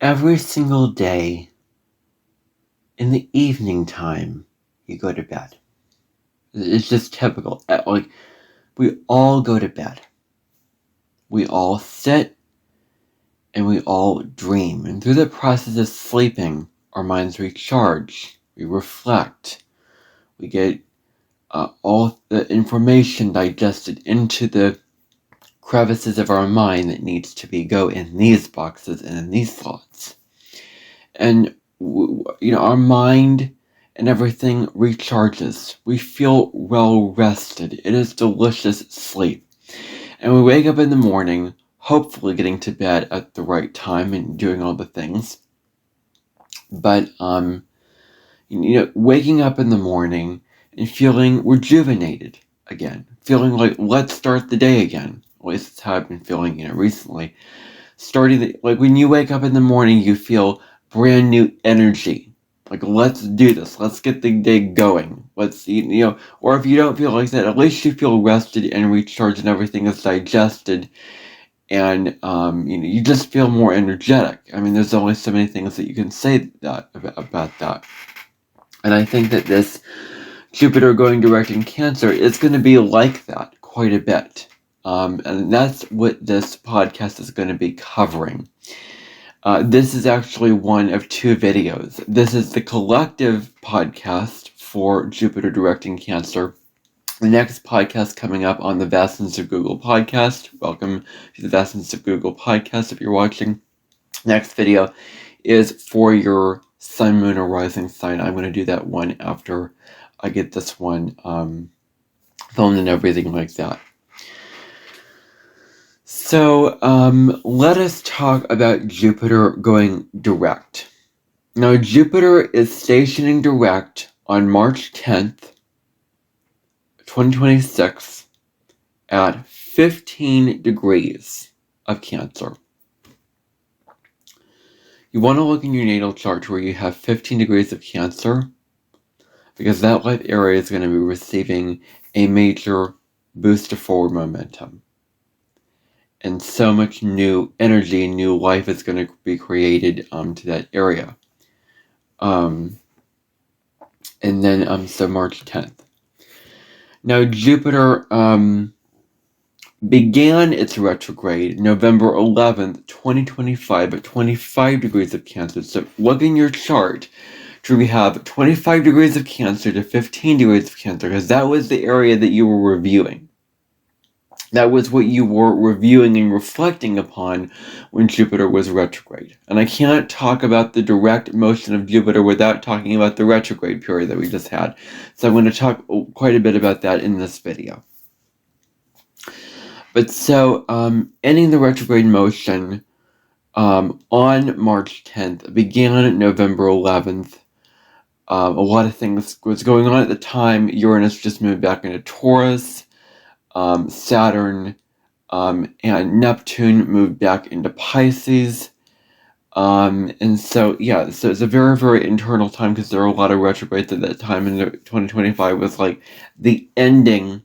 every single day in the evening time, you go to bed. It's just typical. Like, we all go to bed. We all sit and we all dream. And through the process of sleeping, our minds recharge. We reflect. We get all the information digested into the crevices of our mind that needs to go in these boxes and in these slots. And our mind and everything recharges. We feel well rested. It is delicious sleep. And we wake up in the morning, hopefully getting to bed at the right time and doing all the things. But waking up in the morning and feeling rejuvenated again, feeling like, let's start the day again. At least that's how I've been feeling, recently. Like when you wake up in the morning, you feel brand new energy. Like, let's do this. Let's get the day going. Let's, or if you don't feel like that, at least you feel rested and recharged and everything is digested. And, you just feel more energetic. I mean, there's only so many things that you can say about that. And I think that this Jupiter going direct in Cancer is going to be like that quite a bit. And that's what this podcast is going to be covering. This is actually one of two videos. This is the collective podcast for Jupiter direct in Cancer. The next podcast coming up on the Vastness of Google podcast. Welcome to the Vastness of Google podcast if you're watching. Next video is for your sun, moon, or rising sign. I'm going to do that one after I get this one filmed and everything like that. So let us talk about Jupiter going direct. Now, Jupiter is stationing direct on March 10th, 2026 at 15 degrees of Cancer. You want to look in your natal chart where you have 15 degrees of Cancer, because that life area is going to be receiving a major boost of forward momentum. And so much new energy, new life is going to be created to that area. And then, so March 10th. Now, Jupiter began its retrograde November 11th, 2025 at 25 degrees of Cancer. So look in your chart to we have 25 degrees of Cancer to 15 degrees of Cancer, because that was the area that you were reviewing. That was what you were reviewing and reflecting upon when Jupiter was retrograde. And I can't talk about the direct motion of Jupiter without talking about the retrograde period that we just had. So I'm going to talk quite a bit about that in this video. But so, ending the retrograde motion on March 10th, began November 11th. A lot of things was going on at the time. Uranus just moved back into Taurus. Saturn and Neptune moved back into Pisces. And so it's a very, very internal time, because there are a lot of retrogrades at that time, and 2025 was like the ending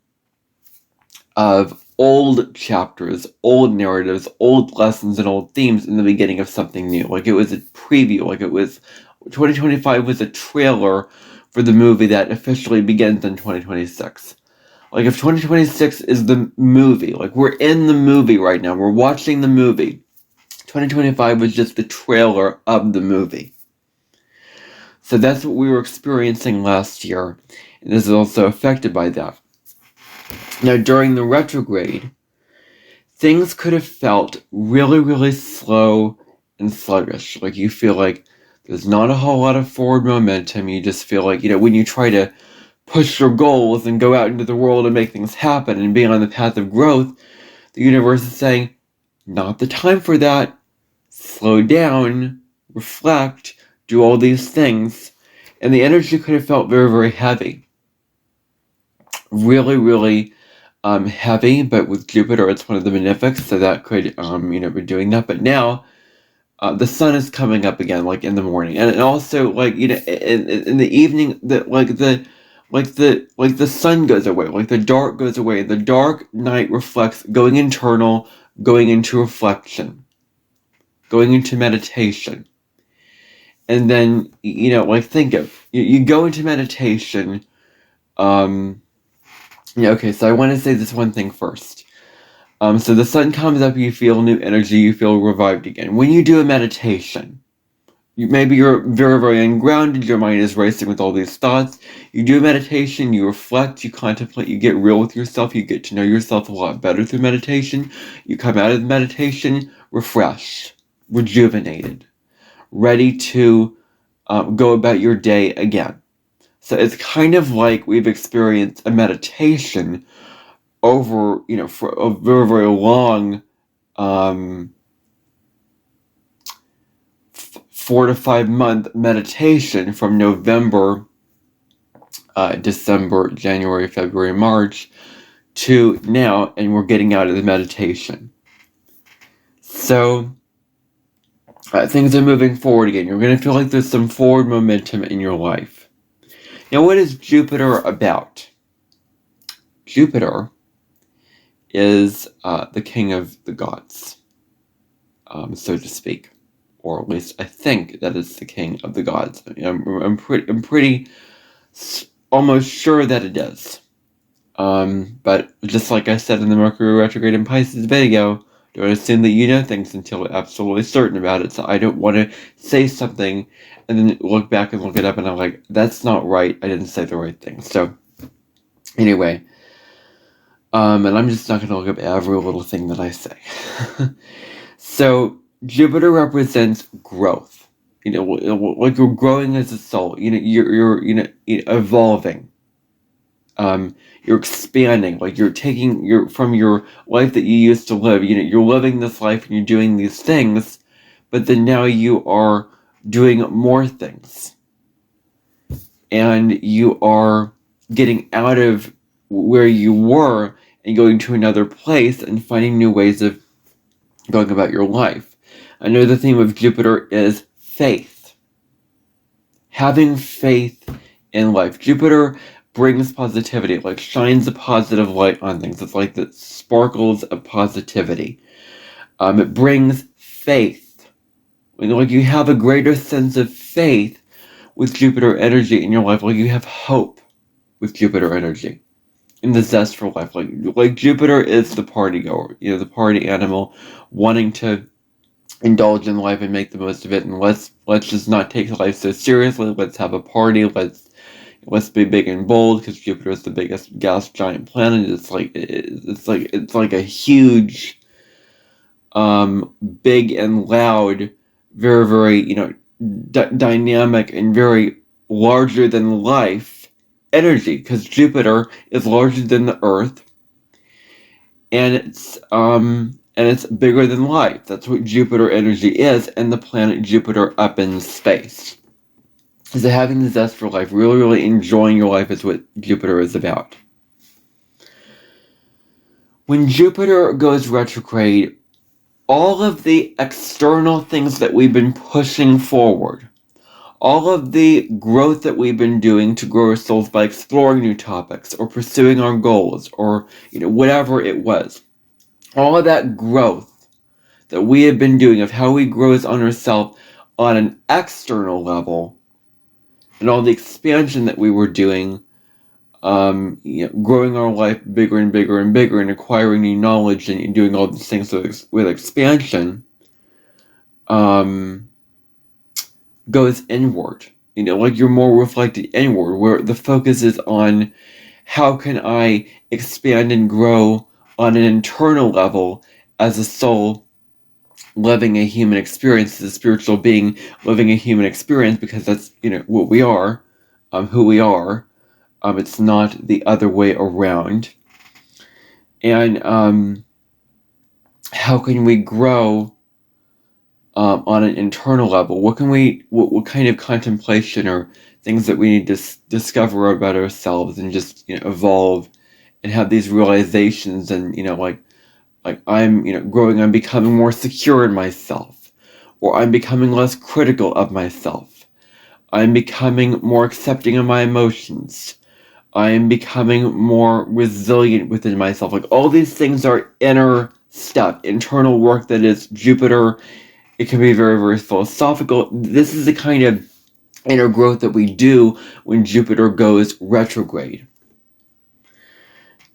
of old chapters, old narratives, old lessons, and old themes in the beginning of something new. Like, it was a preview, 2025 was a trailer for the movie that officially begins in 2026. Like, if 2026 is the movie, like, we're in the movie right now, we're watching the movie, 2025 was just the trailer of the movie. So that's what we were experiencing last year, and this is also affected by that. Now, during the retrograde, things could have felt really, really slow and sluggish. Like, you feel like there's not a whole lot of forward momentum. You just feel like, when you try to push your goals and go out into the world and make things happen and be on the path of growth, the universe is saying, not the time for that. Slow down, reflect, do all these things. And the energy could have felt very, very heavy. Really, really heavy, but with Jupiter, it's one of the benefics, so that could, be doing that. But now, the sun is coming up again, like in the morning, and also, like, in the evening, the sun goes away, like the dark goes away. The dark night reflects going internal, going into reflection. going into meditation. And then, think of, you go into meditation. Okay, so I want to say this one thing first. So the sun comes up, you feel new energy, you feel revived again. When you do a meditation, maybe you're very, very ungrounded, your mind is racing with all these thoughts. You do a meditation, you reflect, you contemplate, you get real with yourself, you get to know yourself a lot better through meditation. You come out of the meditation refreshed, rejuvenated, ready to go about your day again. So it's kind of like we've experienced a meditation over, for a very, very long 4 to 5 month meditation from November, December, January, February, March to now, and we're getting out of the meditation. So things are moving forward again. You're going to feel like there's some forward momentum in your life. Now, what is Jupiter about? Jupiter is the king of the gods, so to speak. Or at least I think that it's the king of the gods. I'm pretty almost sure that it is. But just like I said in the Mercury retrograde in Pisces video, don't assume that you know things until you're absolutely certain about it. So I don't want to say something and then look back and look it up and I'm like, that's not right. I didn't say the right thing. So anyway, and I'm just not going to look up every little thing that I say. So Jupiter represents growth. Like you're growing as a soul. You're evolving. You're expanding. Like you're taking from your life that you used to live. You're living this life and you're doing these things, but then now you are doing more things, and you are getting out of where you were and going to another place and finding new ways of going about your life. Another theme of Jupiter is faith. Having faith in life. Jupiter brings positivity, like shines a positive light on things. It's like the sparkles of positivity. It brings faith. Like you have a greater sense of faith with Jupiter energy in your life. Like you have hope with Jupiter energy. And the zest for life. Like Jupiter is the party goer, the party animal, wanting to indulge in life and make the most of it, and let's just not take life so seriously. Let's have a party. Let's be big and bold because Jupiter is the biggest gas giant planet. It's like a huge, big and loud, very, very dynamic and very larger than life energy, because Jupiter is larger than the Earth, and it's bigger than light. That's what Jupiter energy is, and the planet Jupiter up in space. So having the zest for life, really, really enjoying your life is what Jupiter is about. When Jupiter goes retrograde, all of the external things that we've been pushing forward, all of the growth that we've been doing to grow our souls by exploring new topics or pursuing our goals or whatever it was, all of that growth that we have been doing of how we grow on ourselves on an external level, and all the expansion that we were doing, growing our life bigger and bigger and bigger and acquiring new knowledge and doing all these things with expansion, goes inward. Like you're more reflected inward, where the focus is on how can I expand and grow on an internal level as a soul living a human experience, as a spiritual being living a human experience, because that's what we are, who we are. It's not the other way around. And how can we grow on an internal level? What kind of contemplation or things that we need to discover about ourselves and just evolve and have these realizations and like I'm growing, I'm becoming more secure in myself, or I'm becoming less critical of myself. I'm becoming more accepting of my emotions. I am becoming more resilient within myself. Like all these things are inner stuff, internal work that is Jupiter It can be very, very philosophical. This is the kind of inner growth that we do when Jupiter goes retrograde.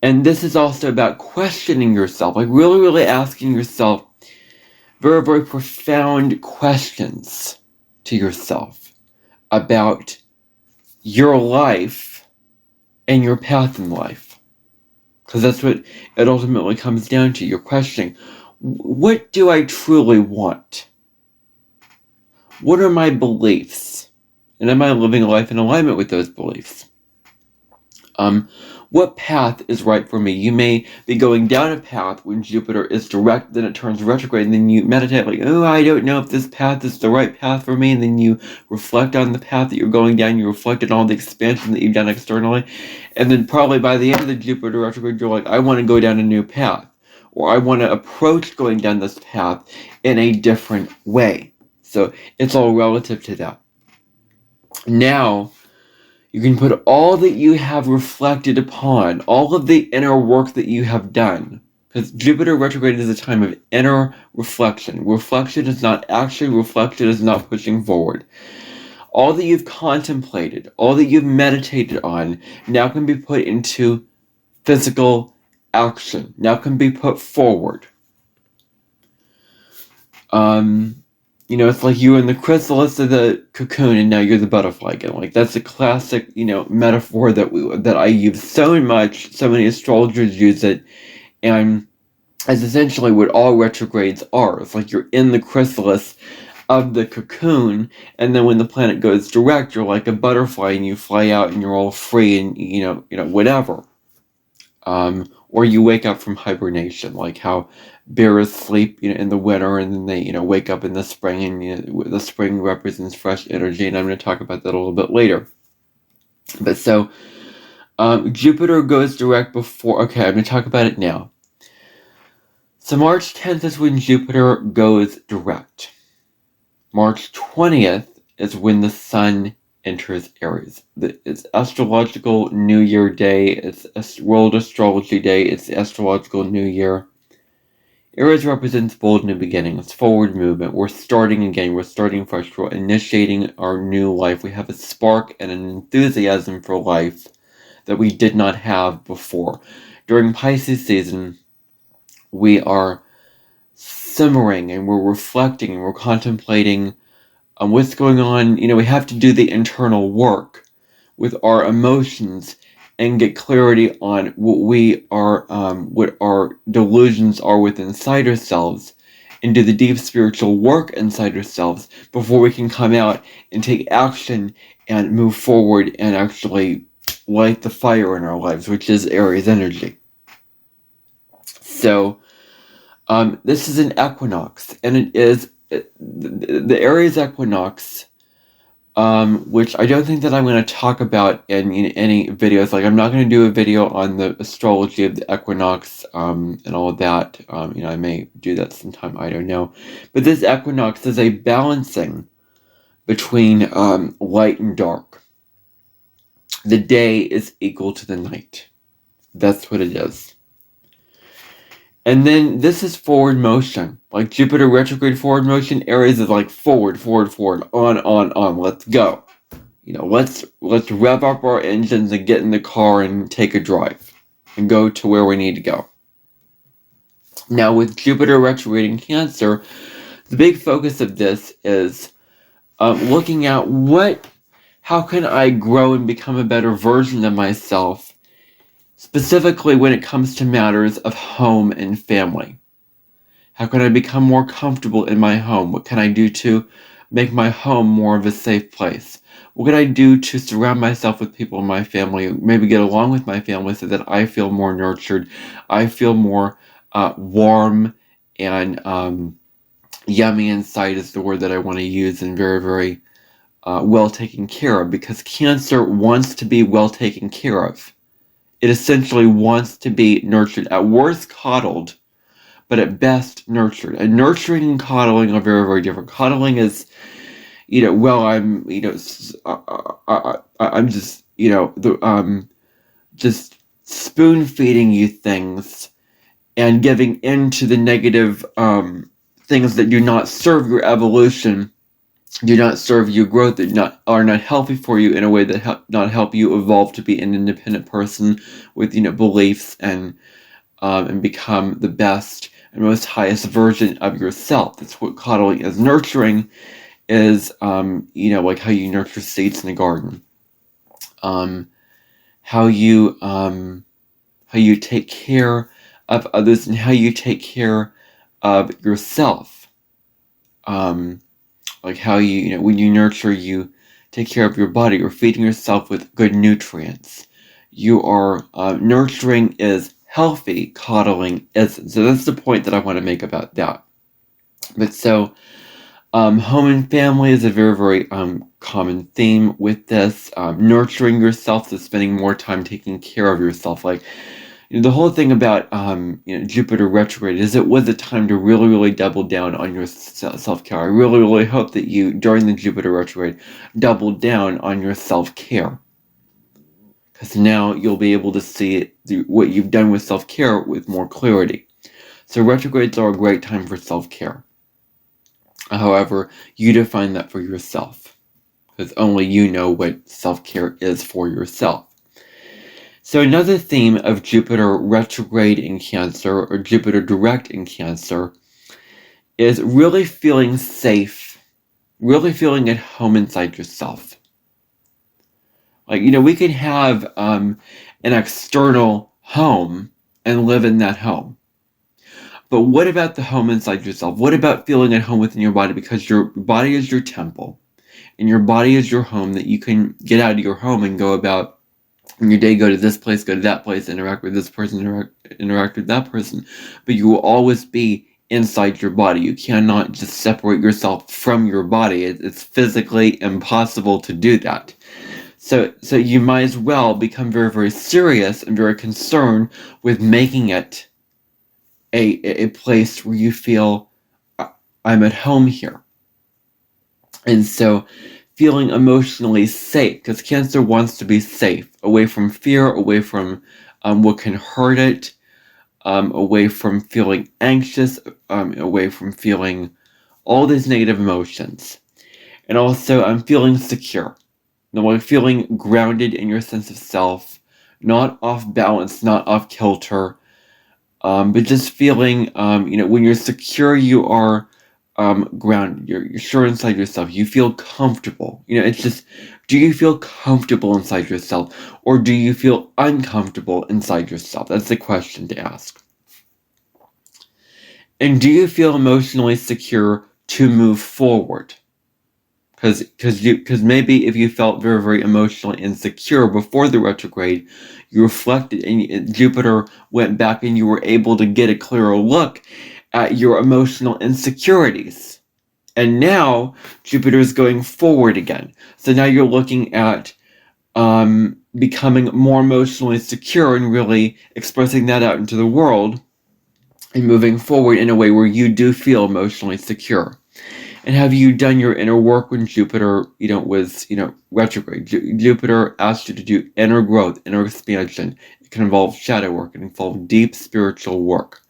And this is also about questioning yourself, like really, really asking yourself very, very profound questions to yourself about your life and your path in life. Because that's what it ultimately comes down to. You're questioning, what do I truly want? What are my beliefs? And am I living a life in alignment with those beliefs? What path is right for me? You may be going down a path when Jupiter is direct, then it turns retrograde, and then you meditate like, oh, I don't know if this path is the right path for me, and then you reflect on the path that you're going down, you reflect on all the expansion that you've done externally, and then probably by the end of the Jupiter retrograde, you're like, I want to go down a new path, or I want to approach going down this path in a different way. So it's all relative to that. Now, you can put all that you have reflected upon, all of the inner work that you have done, because Jupiter retrograde is a time of inner reflection. Reflection is not action, reflection is not pushing forward. All that you've contemplated, all that you've meditated on, now can be put into physical action, now can be put forward. It's like you were in the chrysalis of the cocoon and now you're the butterfly again. Like, that's a classic, metaphor that I use so much. So many astrologers use it. And that's essentially what all retrogrades are. It's like you're in the chrysalis of the cocoon, and then when the planet goes direct, you're like a butterfly and you fly out and you're all free and, whatever. Or you wake up from hibernation, like how bears sleep, in the winter, and then they, wake up in the spring, and the spring represents fresh energy, and I'm going to talk about that a little bit later. But so, Jupiter goes direct before. Okay, I'm going to talk about it now. So March 10th is when Jupiter goes direct. March 20th is when the Sun enters Aries. It's astrological New Year day. It's World Astrology Day. It's the astrological New Year. Aries represents bold new beginnings, forward movement. We're starting again. We're starting fresh. We're initiating our new life. We have a spark and an enthusiasm for life that we did not have before. During Pisces season, we are simmering and we're reflecting and we're contemplating what's going on. We have to do the internal work with our emotions and get clarity on what our delusions are within inside ourselves, and do the deep spiritual work inside ourselves before we can come out and take action and move forward and actually light the fire in our lives, which is Aries energy. So this is an equinox, and it is the Aries equinox, which I don't think that I'm going to talk about in any videos. Like, I'm not going to do a video on the astrology of the equinox and all of that. I may do that sometime, I don't know. But this equinox is a balancing between light and dark. The day is equal to the night. That's what it is. And then this is forward motion. Like Jupiter retrograde forward motion, Aries is like forward, on, let's go. Let's rev up our engines and get in the car and take a drive and go to where we need to go. Now, with Jupiter retrograde in Cancer, the big focus of this is looking at how can I grow and become a better version of myself, specifically when it comes to matters of home and family. How can I become more comfortable in my home? What can I do to make my home more of a safe place? What can I do to surround myself with people in my family, maybe get along with my family so that I feel more nurtured, I feel more warm and yummy inside is the word that I want to use, and very, very well taken care of, because Cancer wants to be well taken care of. It essentially wants to be nurtured, at worst coddled, but at best nurtured. And nurturing and coddling are very, very different. Coddling is, I'm just, just spoon feeding you things and giving into the negative things that do not serve your evolution, do not serve your growth, that are not healthy for you in a way that not help you evolve to be an independent person with beliefs and become the best and most highest version of yourself. That's what coddling is. Nurturing is like how you nurture seeds in a garden. How you take care of others and how you take care of yourself. Like how when you nurture, you take care of your body. You're feeding yourself with good nutrients. You are nurturing is healthy, coddling isn't. So that's the point that I want to make about that. But so home and family is a very, very common theme with this. Nurturing yourself, so spending more time taking care of yourself. Like the whole thing about Jupiter retrograde is it was a time to really, really double down on your self-care. I really, really hope that you, during the Jupiter retrograde, double down on your self-care. Because now you'll be able to see what you've done with self-care with more clarity. So retrogrades are a great time for self-care. However, you define that for yourself. Because only you know what self-care is for yourself. So another theme of Jupiter retrograde in Cancer, or Jupiter direct in Cancer, is really feeling safe, really feeling at home inside yourself. Like, we can have an external home and live in that home. But what about the home inside yourself? What about feeling at home within your body? Because your body is your temple, and your body is your home, that you can get out of your home and go about in your day, go to this place, go to that place, interact with this person, interact with that person. But you will always be inside your body. You cannot just separate yourself from your body. It's physically impossible to do that. So you might as well become very, very serious and very concerned with making it a place where you feel, I'm at home here. And so feeling emotionally safe, because Cancer wants to be safe, away from fear, away from what can hurt it, away from feeling anxious, away from feeling all these negative emotions. And also, I'm feeling secure. Like feeling grounded in your sense of self, not off balance, not off kilter, but just feeling, when you're secure, you are grounded. You're sure inside yourself. You feel comfortable. It's just, do you feel comfortable inside yourself, or do you feel uncomfortable inside yourself? That's the question to ask. And do you feel emotionally secure to move forward? Because maybe if you felt very, very emotionally insecure before the retrograde, you reflected and Jupiter went back and you were able to get a clearer look at your emotional insecurities. And now Jupiter is going forward again. So now you're looking at becoming more emotionally secure and really expressing that out into the world and moving forward in a way where you do feel emotionally secure. And have you done your inner work when Jupiter, was, retrograde? Jupiter asked you to do inner growth, inner expansion. It can involve shadow work. It can involve deep spiritual work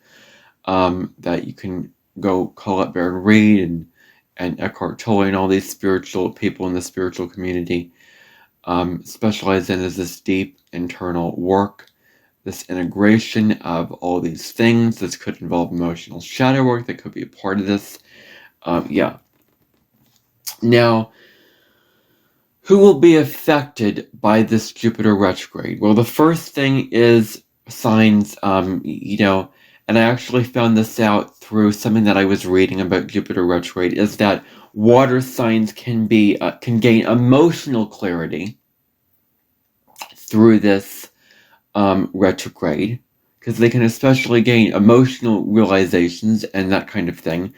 that you can go call up Baron Reed and Eckhart Tolle and all these spiritual people in the spiritual community specialize in, is this deep internal work, this integration of all these things. This could involve emotional shadow work. That could be a part of this. Now, who will be affected by this Jupiter retrograde? Well, the first thing is signs, and I actually found this out through something that I was reading about Jupiter retrograde, is that water signs can gain emotional clarity through this retrograde, because they can especially gain emotional realizations and that kind of thing.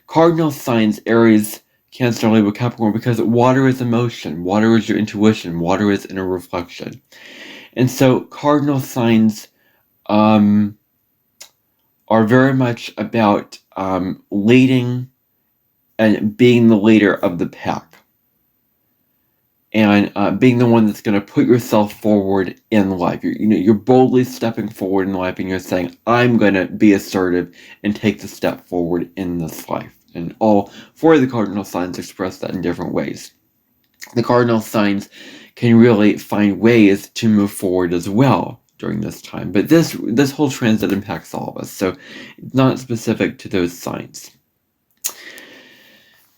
Cardinal signs, Aries, Cancer, Libra, Capricorn, because water is emotion, water is your intuition, water is inner reflection. And so cardinal signs are very much about leading and being the leader of the pack. and being the one that's going to put yourself forward in life. You're boldly stepping forward in life, and you're saying, I'm going to be assertive and take the step forward in this life. And all four of the cardinal signs express that in different ways. The cardinal signs can really find ways to move forward as well during this time. But this whole transit impacts all of us, so it's not specific to those signs.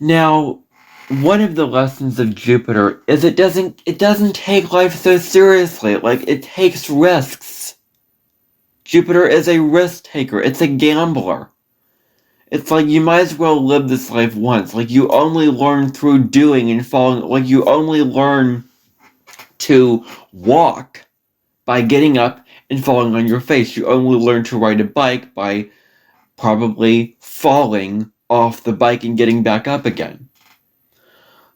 Now, one of the lessons of Jupiter is it doesn't take life so seriously. Like, it takes risks. Jupiter is a risk taker. It's a gambler. It's like you might as well live this life once. Like, you only learn through doing and falling. Like, you only learn to walk by getting up and falling on your face. You only learn to ride a bike by probably falling off the bike and getting back up again.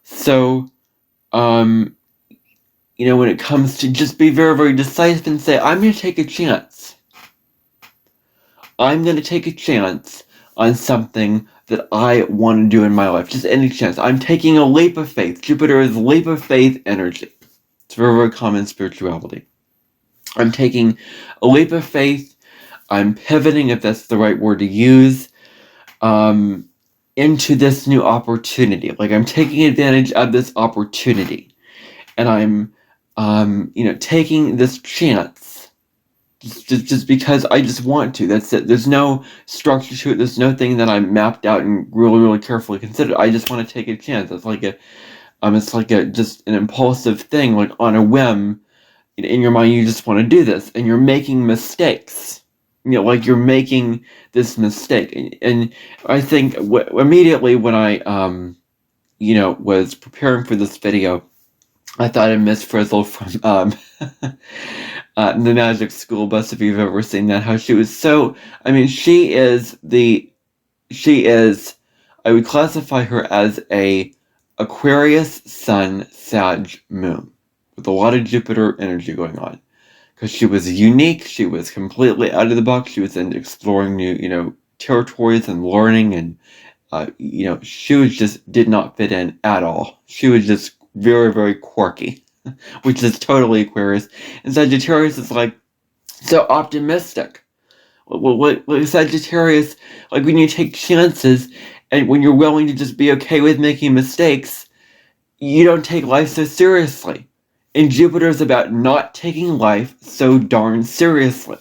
So, when it comes to just be very, very decisive and say, I'm going to take a chance. I'm going to take a chance on something that I want to do in my life. Just any chance. I'm taking a leap of faith. Jupiter is leap of faith energy. It's very, very common in spirituality. I'm taking a leap of faith. I'm pivoting, if that's the right word to use, into this new opportunity. Like, I'm taking advantage of this opportunity. And I'm, taking this chance. Just because I just want to. That's it. There's no structure to it. There's no thing that I mapped out and really, really carefully considered. I just want to take a chance. It's like just an impulsive thing, like on a whim. In your mind, you just want to do this, and you're making mistakes. Like you're making this mistake. And I think immediately when I, was preparing for this video, I thought of Miss Frizzle from the Magic School Bus, if you've ever seen that. How she was she is, I would classify her as a Aquarius Sun Sag Moon with a lot of Jupiter energy going on. Because she was unique, she was completely out of the box, she was into exploring new, territories and learning, and, she was just did not fit in at all. She was just very, very quirky, which is totally Aquarius. And Sagittarius is like so optimistic. What Sagittarius, like when you take chances and when you're willing to just be okay with making mistakes, you don't take life so seriously. And Jupiter is about not taking life so darn seriously.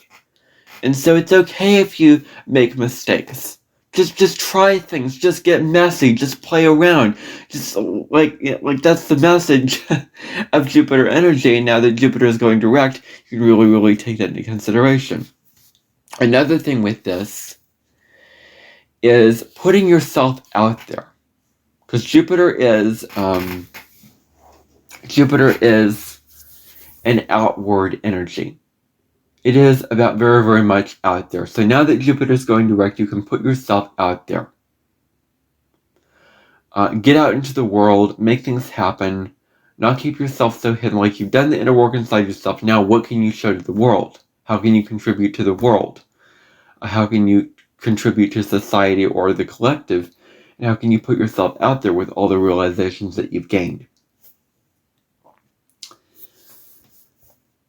And so it's okay if you make mistakes. Just try things. Just get messy. Just play around. Just like that's the message of Jupiter energy. And now that Jupiter is going direct, you can really, really take that into consideration. Another thing with this is putting yourself out there. Because Jupiter is an outward energy. It is about very, very much out there. So now that Jupiter is going direct, you can put yourself out there. Get out into the world, make things happen, not keep yourself so hidden. Like, you've done the inner work inside yourself. Now what can you show to the world? How can you contribute to the world? How can you contribute to society or the collective? And how can you put yourself out there with all the realizations that you've gained?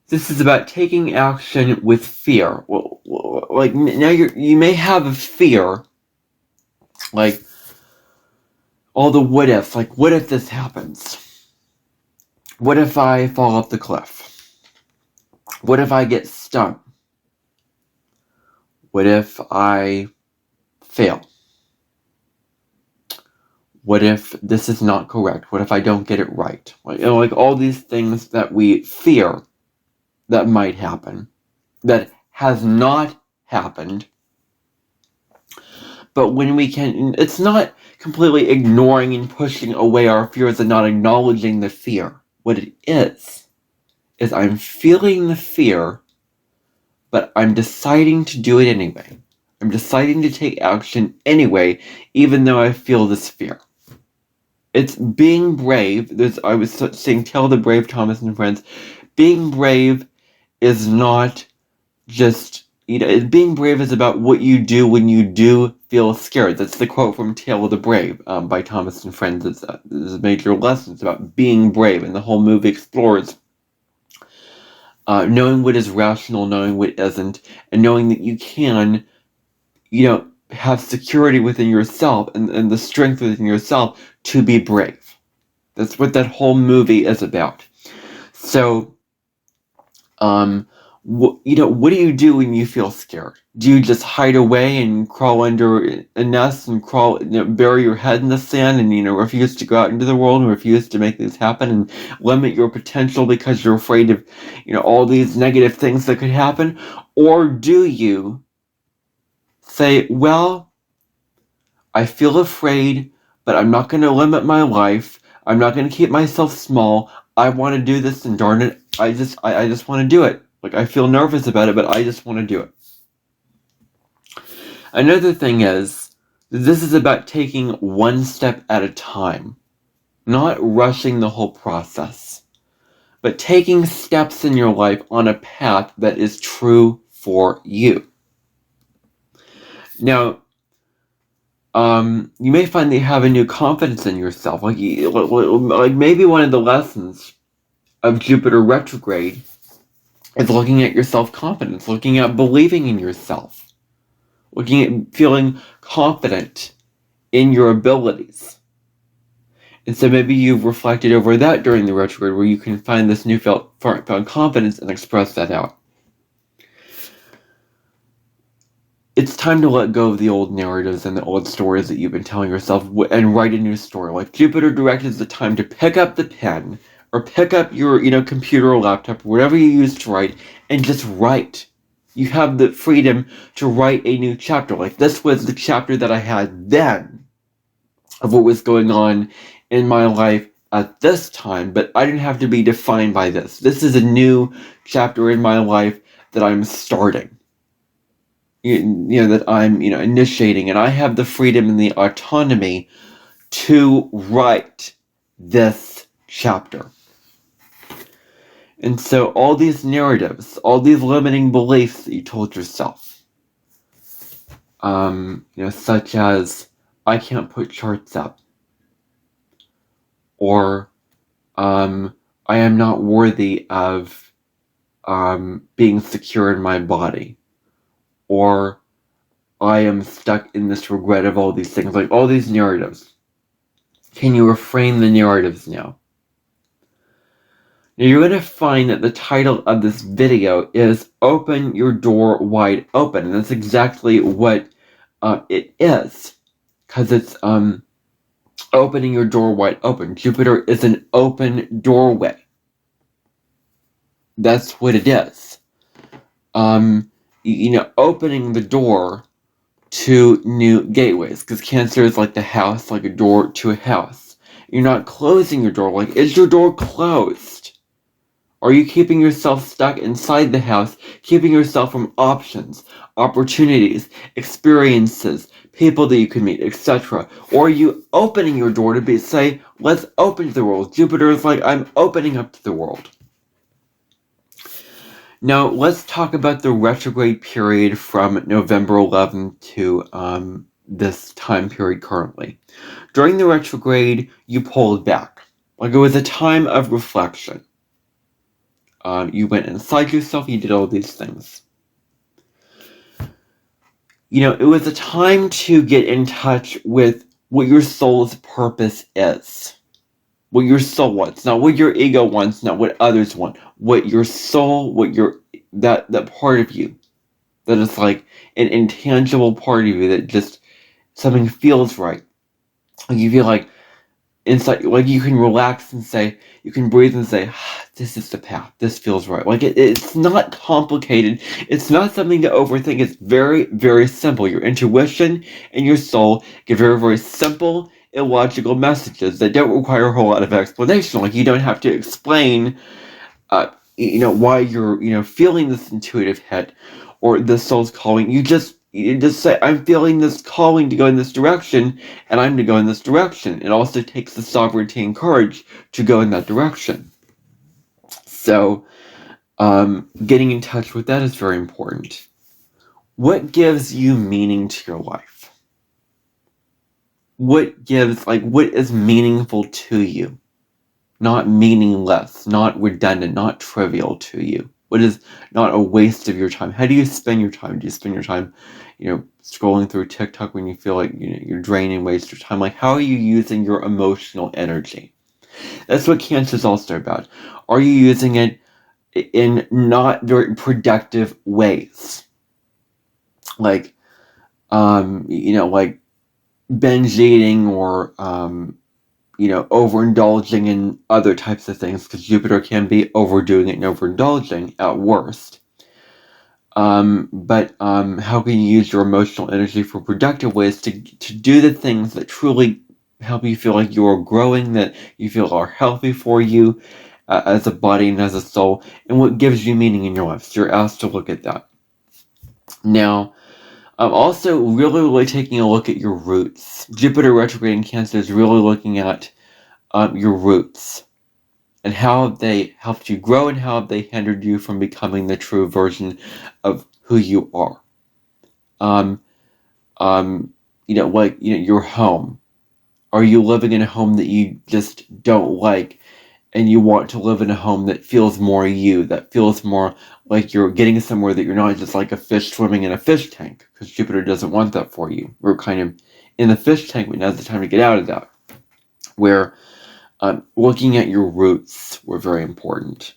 This is about taking action with fear. Well, like, now you may have a fear, like all the what ifs. Like, what if this happens? What if I fall off the cliff? What if I get stung? What if I fail? What if this is not correct? What if I don't get it right? Like all these things that we fear that might happen, that has not happened. But when we can, it's not completely ignoring and pushing away our fears and not acknowledging the fear. What it is I'm feeling the fear, but I'm deciding to do it anyway. I'm deciding to take action anyway, even though I feel this fear. It's being brave. I was saying, tell the brave, Thomas and Friends. Being brave is not just being brave is about what you do when you do feel scared. That's the quote from Tale of the Brave by Thomas and Friends. It's a major lesson. It's about being brave, and the whole movie explores knowing what is rational, knowing what isn't, and knowing that you can, have security within yourself and the strength within yourself to be brave. That's what that whole movie is about. So, what do you do when you feel scared? Do you just hide away and crawl under a nest and bury your head in the sand and, refuse to go out into the world and refuse to make things happen and limit your potential because you're afraid of, all these negative things that could happen? Or do you say, well, I feel afraid, but I'm not going to limit my life. I'm not going to keep myself small. I want to do this, and darn it, I just want to do it. Like, I feel nervous about it, but I just want to do it. Another thing is, this is about taking one step at a time, not rushing the whole process, but taking steps in your life on a path that is true for you. Now, you may find that you have a new confidence in yourself. Like maybe one of the lessons of Jupiter retrograde is looking at your self-confidence, looking at believing in yourself, looking at feeling confident in your abilities. And so maybe you've reflected over that during the retrograde, where you can find this newfound confidence and express that out. It's time to let go of the old narratives and the old stories that you've been telling yourself and write a new story. Like Jupiter direct is the time to pick up the pen or pick up your, computer or laptop or whatever you use to write and just write. You have the freedom to write a new chapter. Like this was the chapter that I had then of what was going on in my life at this time, but I didn't have to be defined by this. This is a new chapter in my life that I'm starting. That I'm, initiating, and I have the freedom and the autonomy to write this chapter. And so all these narratives, all these limiting beliefs that you told yourself, such as, I can't put charts up, or, I am not worthy of, being secure in my body, or I am stuck in this regret of all these things, like all these narratives. Can you reframe the narratives now? Now you're going to find that the title of this video is Open Your Door Wide Open. And that's exactly what it is. Because it's opening your door wide open. Jupiter is an open doorway. That's what it is. Opening the door to new gateways, because Cancer is like the house, like a door to a house. You're not closing your door. Like, is your door closed? Are you keeping yourself stuck inside the house, keeping yourself from options, opportunities, experiences, people that you can meet, etc.? Or are you opening your door to say, let's open to the world? Jupiter is like, I'm opening up to the world. Now, let's talk about the retrograde period from November 11th to this time period currently. During the retrograde, you pulled back. Like, it was a time of reflection. You went inside yourself, you did all these things. It was a time to get in touch with what your soul's purpose is. What your soul wants, not what your ego wants, not what others want. What your soul, that part of you, that is like an intangible part of you that just something feels right. You feel like inside, like you can relax and say, you can breathe and say, this is the path. This feels right. Like it's not complicated. It's not something to overthink. It's very, very simple. Your intuition and your soul give very, very simple, illogical messages that don't require a whole lot of explanation. Like you don't have to explain, why you're, feeling this intuitive hit or the soul's calling. You just say, I'm feeling this calling to go in this direction, and I'm to go in this direction. It also takes the sovereignty and courage to go in that direction. So, getting in touch with that is very important. what gives you meaning to your life? What is meaningful to you? Not meaningless, not redundant, not trivial to you. What is not a waste of your time? How do you spend your time? Do you spend your time, scrolling through TikTok when you feel like you're draining, waste your time? Like, how are you using your emotional energy? That's what Cancer is also about. Are you using it in not very productive ways? Like, like binge eating or, overindulging in other types of things, because Jupiter can be overdoing it and overindulging at worst. But how can you use your emotional energy for productive ways to do the things that truly help you feel like you're growing, that you feel are healthy for you as a body and as a soul, and what gives you meaning in your life? So you're asked to look at that. Now, I'm also really taking a look at your roots. Jupiter retrograde in Cancer is really looking at your roots and how they helped you grow and how they hindered you from becoming the true version of who you are. Your home. Are you living in a home that you just don't like, and you want to live in a home that feels more you, that feels more like you're getting somewhere, that you're not just like a fish swimming in a fish tank, because Jupiter doesn't want that for you. We're kind of in the fish tank, but now's the time to get out of that. Where looking at your roots were very important.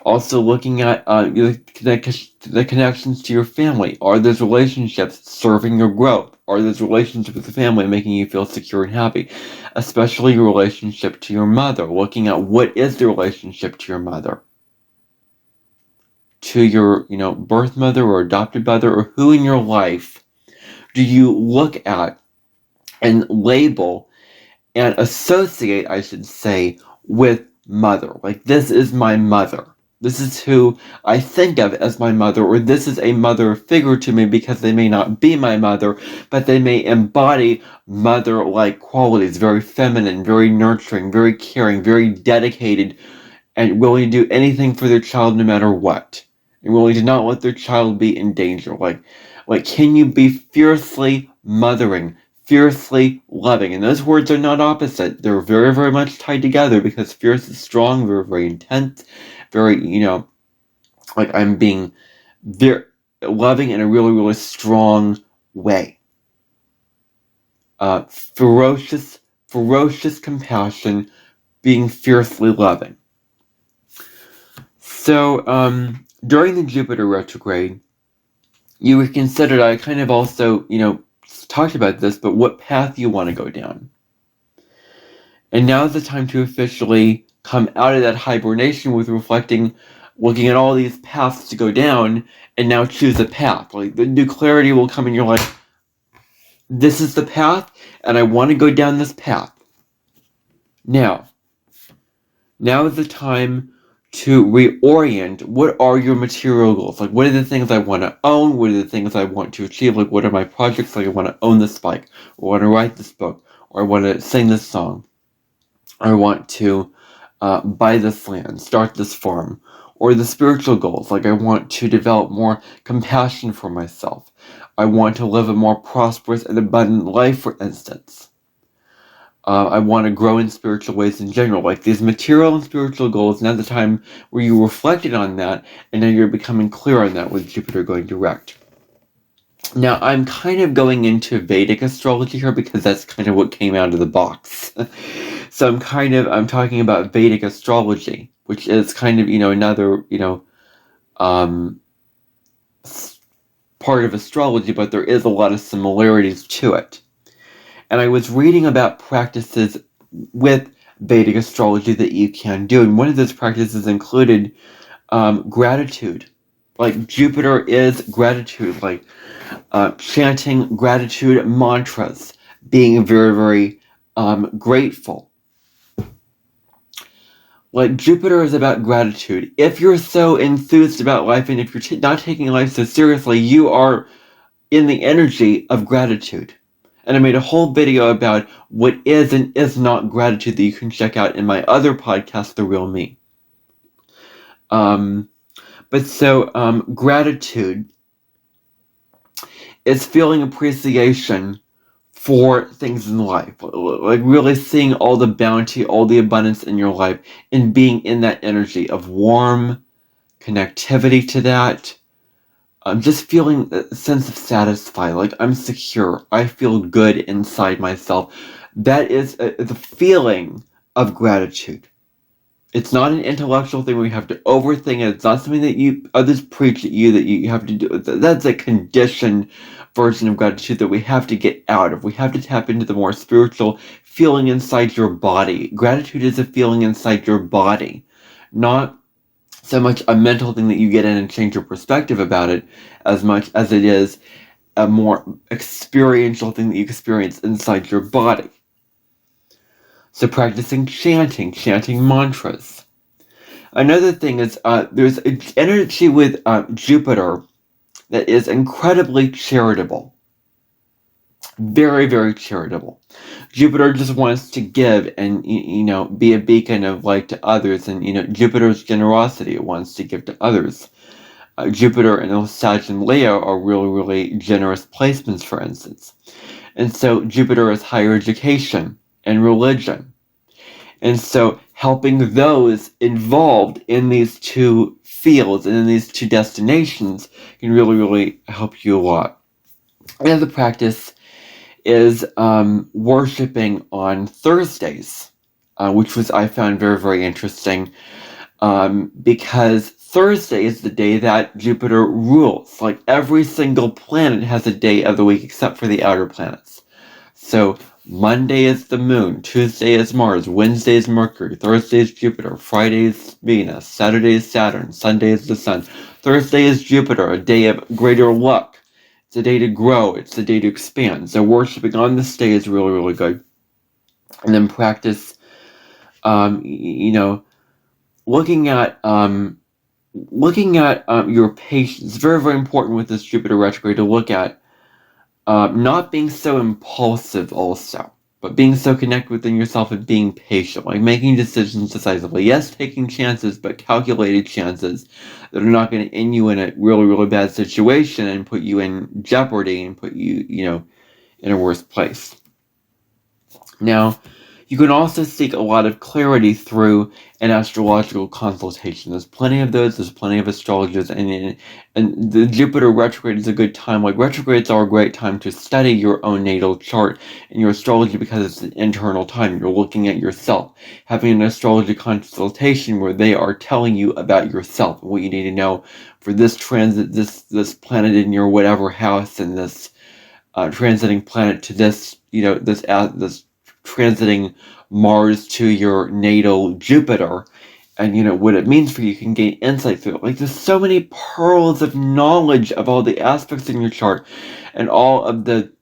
Also looking at the connections to your family. Are those relationships serving your growth? Are those relationships with the family making you feel secure and happy? Especially your relationship to your mother. Looking at what is the relationship to your mother? To your, birth mother or adopted mother, or who in your life do you look at and label and associate, I should say, with mother? Like, this is my mother. This is who I think of as my mother, or this is a mother figure to me, because they may not be my mother, but they may embody mother-like qualities, very feminine, very nurturing, very caring, very dedicated, and willing to do anything for their child no matter what, and willing to not let their child be in danger. Like, can you be fiercely mothering, fiercely loving? And those words are not opposite. They're very, very much tied together, because fierce is strong, very, very intense, very, like I'm being very loving in a really, really strong way. Ferocious compassion, being fiercely loving. So, during the Jupiter retrograde, you would consider, I kind of also, talked about this, but what path you want to go down. And now is the time to officially come out of that hibernation with reflecting, looking at all these paths to go down, and now choose a path. Like, the new clarity will come and you're like, this is the path, and I want to go down this path. Now is the time to reorient. What are your material goals? Like, what are the things I want to own? What are the things I want to achieve? Like, what are my projects? Like, I want to own this bike, or I want to write this book, or I want to sing this song, or I want to buy this land, start this farm. Or the spiritual goals, like I want to develop more compassion for myself. I want to live a more prosperous and abundant life, for instance. I want to grow in spiritual ways in general. Like, these material and spiritual goals, now the time where you reflected on that, and now you're becoming clear on that with Jupiter going direct. Now, I'm kind of going into Vedic astrology here, because that's kind of what came out of the box. So I'm talking about Vedic astrology, which is kind of, another, part of astrology, but there is a lot of similarities to it. And I was reading about practices with Vedic astrology that you can do, and one of those practices included gratitude. Like, Jupiter is gratitude, like chanting gratitude mantras, being very, very grateful. Like, Jupiter is about gratitude. If you're so enthused about life, and if you're not taking life so seriously, you are in the energy of gratitude. And I made a whole video about what is and is not gratitude that you can check out in my other podcast, The Real Me. Gratitude It's feeling appreciation for things in life, like really seeing all the bounty, all the abundance in your life, and being in that energy of warm connectivity to that. I'm just feeling a sense of satisfied, like I'm secure. I feel good inside myself. That is the feeling of gratitude. It's not an intellectual thing where you have to overthink it. It's not something that others preach at you that you have to do. That's a conditioned version of gratitude that we have to get out of. We have to tap into the more spiritual feeling inside your body. Gratitude is a feeling inside your body, not so much a mental thing that you get in and change your perspective about it, as much as it is a more experiential thing that you experience inside your body. So practicing chanting mantras. Another thing is there's an energy with Jupiter that is incredibly charitable. Very, very charitable. Jupiter just wants to give and, be a beacon of light to others. And, Jupiter's generosity, it wants to give to others. Jupiter and Sag and Leo are really, really generous placements, for instance. And so Jupiter is higher education and religion. And so helping those involved in these two fields and in these two destinations can really, really help you a lot. Another practice is worshiping on Thursdays, which I found very, very interesting, because Thursday is the day that Jupiter rules. Like every single planet has a day of the week except for the outer planets. So Monday is the moon, Tuesday is Mars, Wednesday is Mercury, Thursday is Jupiter, Friday is Venus, Saturday is Saturn, Sunday is the Sun. Thursday is Jupiter, a day of greater luck. It's a day to grow, it's a day to expand. So worshiping on this day is really, really good. And then practice, looking at your patience. Very, very important with this Jupiter retrograde to look at not being so impulsive also, but being so connected within yourself and being patient, like making decisions decisively. Yes, taking chances, but calculated chances that are not going to end you in a really, really bad situation and put you in jeopardy and put you, in a worse place. Now, you can also seek a lot of clarity through an astrological consultation. There's plenty of those. There's plenty of astrologers, and the Jupiter retrograde is a good time. Like retrogrades are a great time to study your own natal chart and your astrology because it's an internal time. You're looking at yourself, having an astrology consultation where they are telling you about yourself and what you need to know for this transit, this planet in your whatever house, and this transiting planet to this, this transiting Mars to your natal Jupiter, and what it means for you. You can gain insight through it. Like there's so many pearls of knowledge of all the aspects in your chart and all of the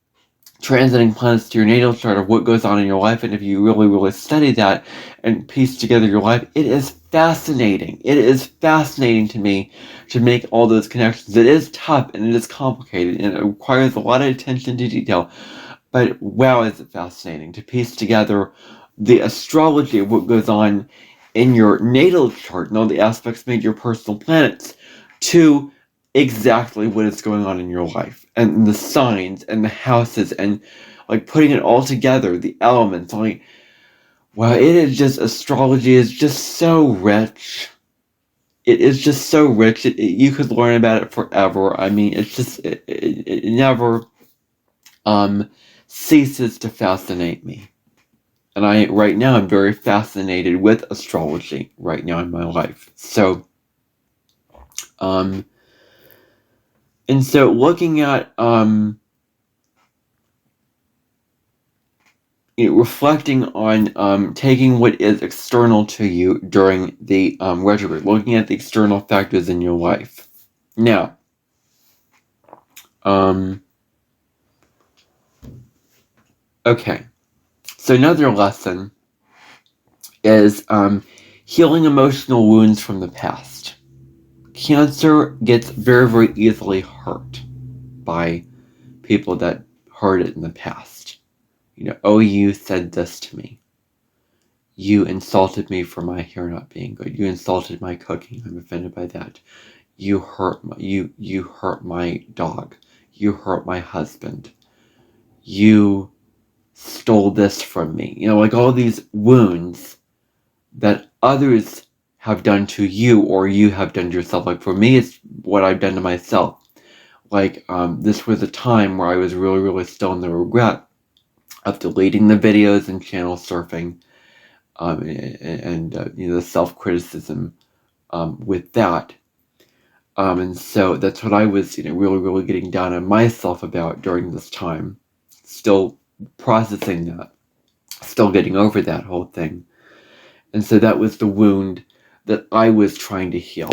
transiting planets to your natal chart of what goes on in your life. And if you really, really study that and piece together your life, it is fascinating. It is fascinating to me to make all those connections. It is tough and it is complicated and it requires a lot of attention to detail. But wow, is it fascinating to piece together the astrology of what goes on in your natal chart and all the aspects made your personal planets to exactly what is going on in your life and the signs and the houses and like putting it all together, the elements. Like, wow, it is just, astrology is just so rich. It is just so rich. You could learn about it forever. I mean, it's just, it never ceases to fascinate me. And right now, I'm very fascinated with astrology right now in my life. So, and so looking at, reflecting on taking what is external to you during the retrograde, looking at the external factors in your life. Now, okay. So another lesson is healing emotional wounds from the past. Cancer gets very, very easily hurt by people that heard it in the past. Oh, you said this to me. You insulted me for my hair not being good. You insulted my cooking. I'm offended by that. You hurt my dog. You hurt my husband. You stole this from me. Like all these wounds that others have done to you or you have done to yourself. Like for me, it's what I've done to myself. Like this was a time where I was really, really still in the regret of deleting the videos and channel surfing, and the self-criticism with that. And so that's what I was, really, really getting down on myself about during this time. Still processing that, still getting over that whole thing. And so that was the wound that I was trying to heal.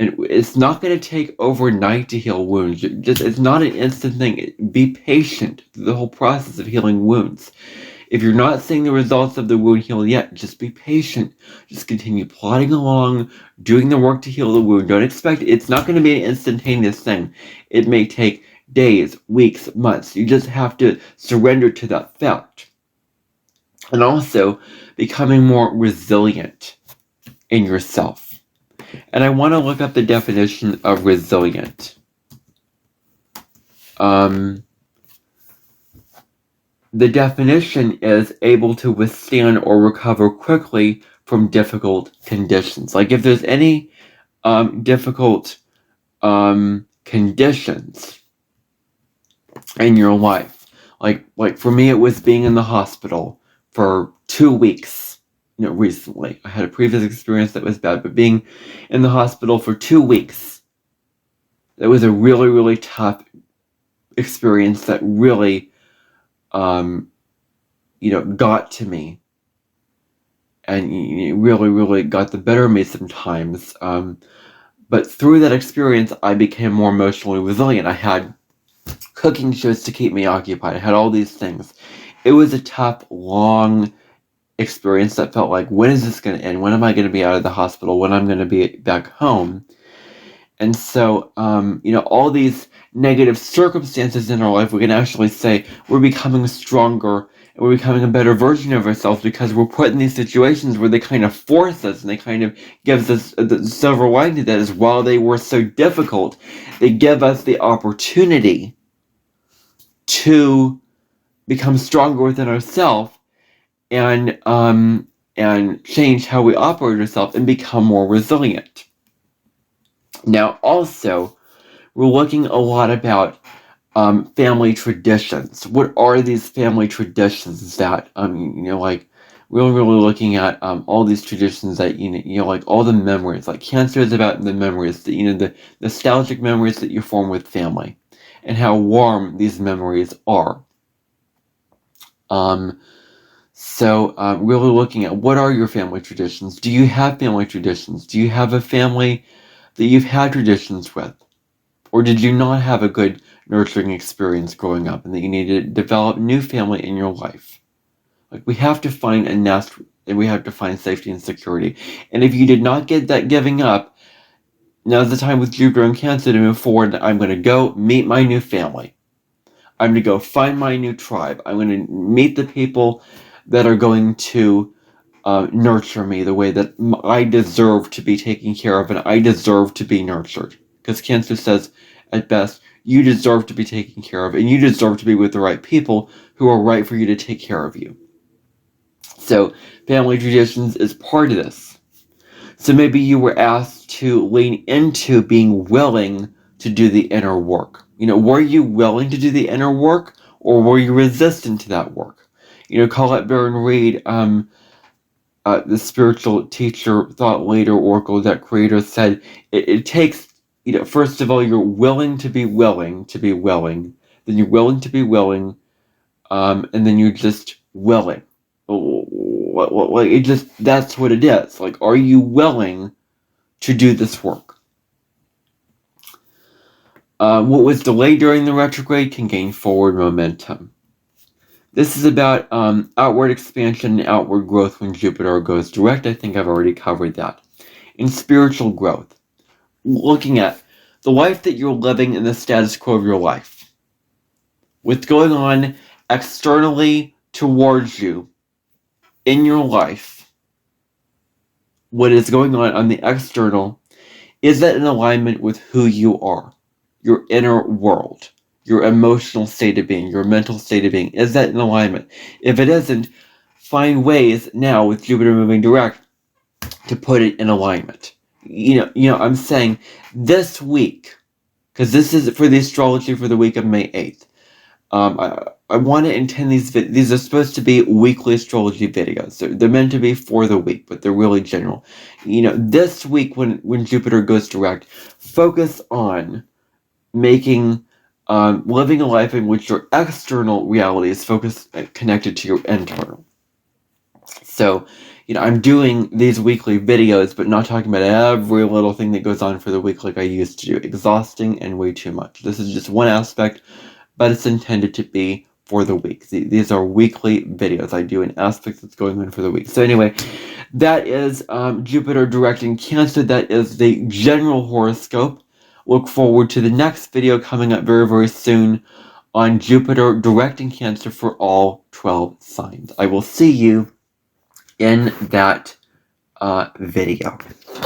And it's not going to take overnight to heal wounds. It's not an instant thing. Be patient through the whole process of healing wounds. If you're not seeing the results of the wound heal yet, just be patient. Just continue plodding along, doing the work to heal the wound. Don't expect it's not going to be an instantaneous thing. It may take days, weeks, months. You just have to surrender to that fact. And also becoming more resilient in yourself. And I want to look up the definition of resilient. The definition is able to withstand or recover quickly from difficult conditions. Like if there's any difficult conditions in your life, like for me, it was being in the hospital for 2 weeks. Recently, I had a previous experience that was bad, but being in the hospital for 2 weeks, that was a really, really tough experience that really, got to me, and really, really got the better of me sometimes. But through that experience, I became more emotionally resilient. I had cooking shows to keep me occupied. I had all these things. It was a tough, long experience that felt like, when is this going to end? When am I going to be out of the hospital? When I'm going to be back home? And so, all these negative circumstances in our life, we can actually say we're becoming stronger and we're becoming a better version of ourselves because we're put in these situations where they kind of force us and they kind of gives us the silver lining. That is, while they were so difficult, they give us the opportunity to become stronger within ourselves and change how we operate ourselves and become more resilient. Now, also, we're looking a lot about family traditions. What are these family traditions that, like, we're really looking at all these traditions that, like all the memories, like Cancer is about the memories, that, the nostalgic memories that you form with family and how warm these memories are. So really looking at what are your family traditions? Do you have family traditions? Do you have a family that you've had traditions with? Or did you not have a good nurturing experience growing up and that you need to develop new family in your life? Like, we have to find a nest and we have to find safety and security. And if you did not get that giving up, now's the time with Jupiter and Cancer to move forward. I'm going to go meet my new family. I'm going to go find my new tribe. I'm going to meet the people that are going to nurture me the way that I deserve to be taken care of and I deserve to be nurtured. Because Cancer says, at best, you deserve to be taken care of and you deserve to be with the right people who are right for you to take care of you. So family traditions is part of this. So maybe you were asked to lean into being willing to do the inner work. Were you willing to do the inner work or were you resistant to that work? Colette Baron Reed, the spiritual teacher, thought leader, oracle, that creator said, it takes, first of all, you're willing to be willing, then you're willing to be willing, and then you're just willing. That's what it is. Like, are you willing to do this work? What was delayed during the retrograde can gain forward momentum. This is about outward expansion and outward growth when Jupiter goes direct. I think I've already covered that. In spiritual growth, looking at the life that you're living in the status quo of your life. What's going on externally towards you in your life, what is going on the external, is that in alignment with who you are, your inner world, your emotional state of being, your mental state of being. Is that in alignment? If it isn't, find ways now with Jupiter moving direct to put it in alignment. I'm saying this week, because this is for the astrology for the week of May 8th. I want to intend these are supposed to be weekly astrology videos. They're meant to be for the week, but they're really general. This week when Jupiter goes direct, focus on making living a life in which your external reality is connected to your internal. So, I'm doing these weekly videos, but not talking about every little thing that goes on for the week like I used to do. Exhausting and way too much. This is just one aspect, but it's intended to be for the week. These are weekly videos. I do an aspect that's going on for the week. So anyway, that is Jupiter directing Cancer. That is the general horoscope. Look forward to the next video coming up very, very soon on Jupiter directing Cancer for all 12 signs. I will see you in that video.